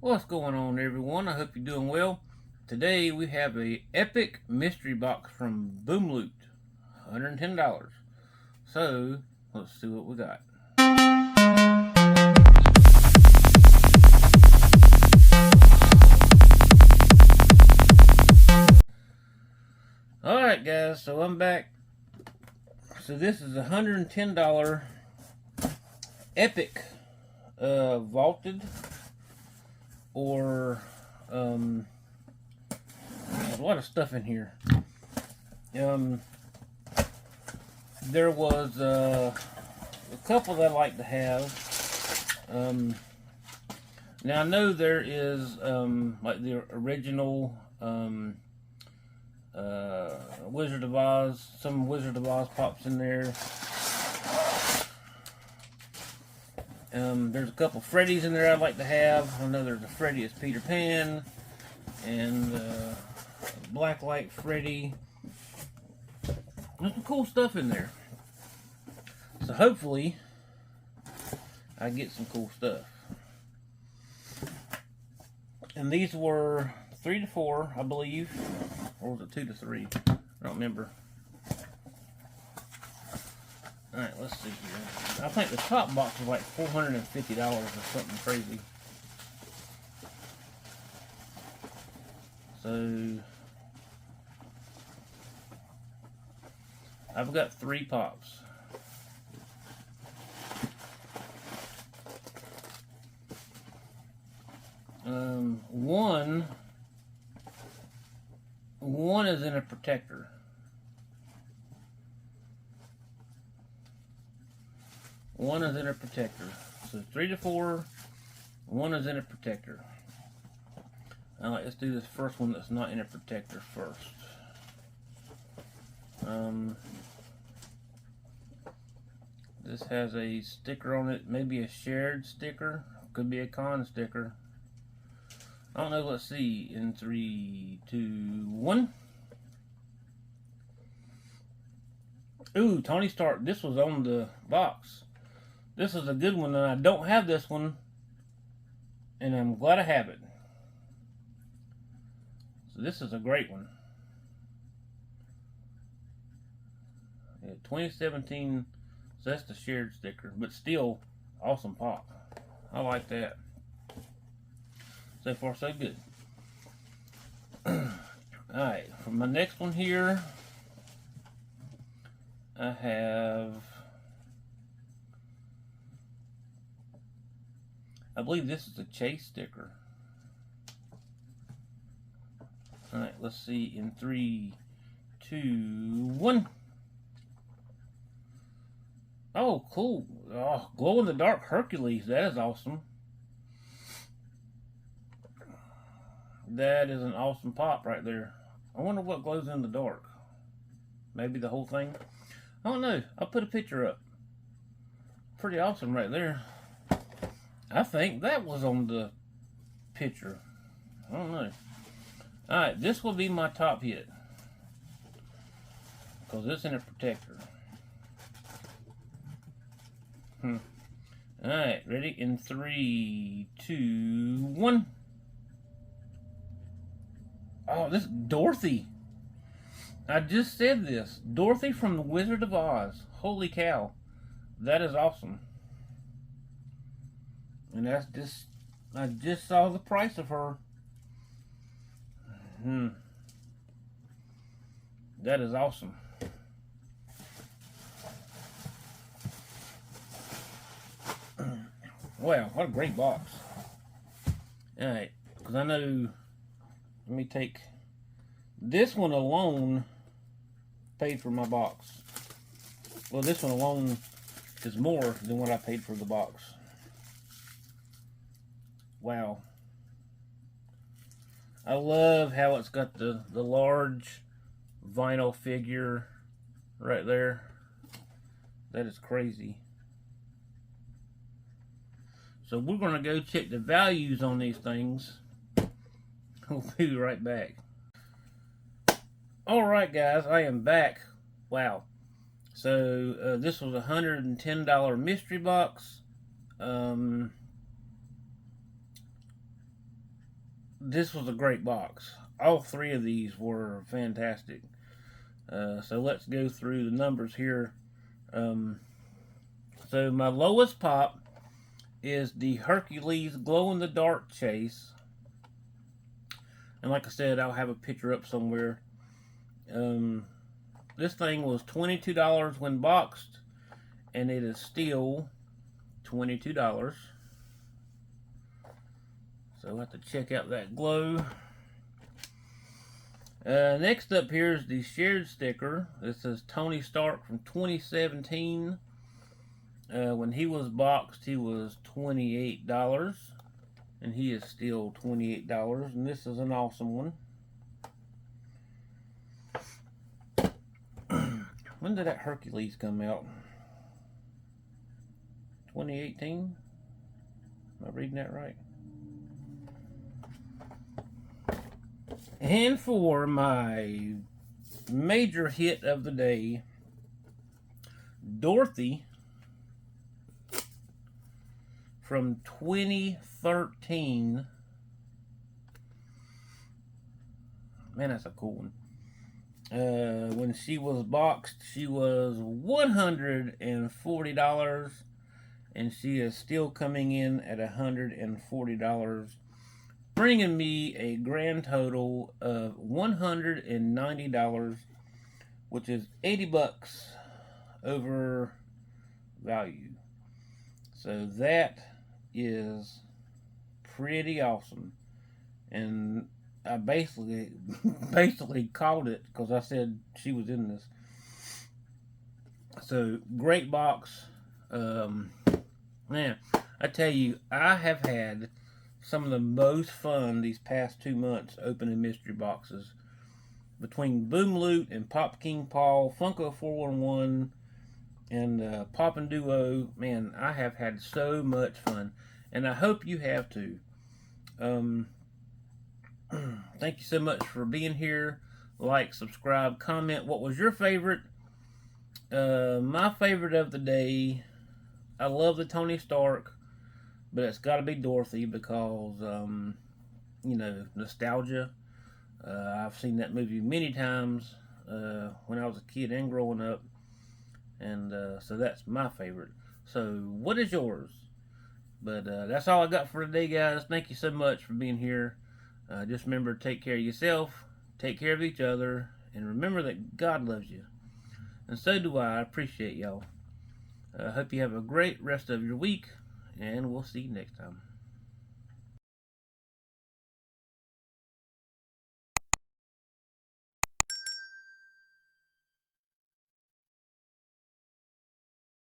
What's going on, everyone? I hope you're doing well. Today we have a epic mystery box from Boom Loot, $110. So let's see what we got. Alright guys, so I'm back. So this is a $110 epic vaulted or there's a lot of stuff in here. There was a couple that I like to have. Now I know there is like the original Wizard of Oz. Some Wizard of Oz pops in there. There's a couple Freddies in there I'd like to have. I know there's a Freddy as Peter Pan and Blacklight Freddy. There's some cool stuff in there. So hopefully I get some cool stuff. And these were 3 to 4, I believe. Or was it 2 to 3? I don't remember. Alright, let's see here. I think the top box was like $450 or something crazy. So I've got 3 pops. One is in a protector. One is in a protector. So 3 to 4, one is in a protector. Alright, let's do this first one that's not in a protector first. This has a sticker on it, maybe a shared sticker, could be a con sticker. I don't know, let's see. In 3, 2, 1. Ooh, Tony Stark, this was on the box. This is a good one, and I don't have this one, and I'm glad I have it. So this is a great one. Yeah, 2017, so that's the shared sticker, but still, awesome pop. I like that. So far, so good. Alright, for my next one here, I have, I believe this is a chase sticker. Alright, let's see. In 3, 2, 1. Oh, cool. Oh, glow in the dark Hercules. That is awesome. That is an awesome pop right there. I wonder what glows in the dark. Maybe the whole thing. I don't know. I'll put a picture up. Pretty awesome right there. I think that was on the picture. I don't know. Alright, this will be my top hit. Because it's in a protector. Alright, ready? In 3, 2, 1. Oh, this is Dorothy. I just said this. Dorothy from the Wizard of Oz. Holy cow. That is awesome. And that's just, I just saw the price of her. That is awesome. Wow, what a great box. Alright, because I know, let me take, this one alone paid for my box. Well, this one alone is more than what I paid for the box. Wow. I love how it's got the large vinyl figure right there. That is crazy. So we're going to go check the values on these things. We'll be right back. Alright guys, I am back. Wow. So this was a $110 mystery box. this was a great box. All three of these were fantastic. So let's go through the numbers here. So my lowest pop is the Hercules Glow in the Dark Chase. And like I said, I'll have a picture up somewhere. This thing was $22 when boxed, and it is still $22. So I'll have to check out that glow. Next up here is the shared sticker. This is Tony Stark from 2017. When he was boxed, he was $28. And he is still $28. And this is an awesome one. When did that Hercules come out? 2018? Am I reading that right? And for my major hit of the day, Dorothy from 2013. Man, that's a cool one. When she was boxed, she was $140, and she is still coming in at $140, bringing me a grand total of $190, which is $80 over value. So that is pretty awesome. And I basically called it because I said she was in this. So great box. Man, I tell you, I have had some of the most fun these past 2 months opening mystery boxes. Between Boom Loot and Pop King Paul, Funko 411, and Pop and Duo, man, I have had so much fun. And I hope you have too. Thank you so much for being here. Like, subscribe, comment. What was your favorite? My favorite of the day, I love the Tony Stark, but it's got to be Dorothy because, you know, nostalgia. I've seen that movie many times when I was a kid and growing up, and so that's my favorite. So, what is yours? But that's all I got for today, guys. Thank you so much for being here. Just remember to take care of yourself, take care of each other, and remember that God loves you. And so do I. I appreciate y'all. I hope you have a great rest of your week, and we'll see you next time.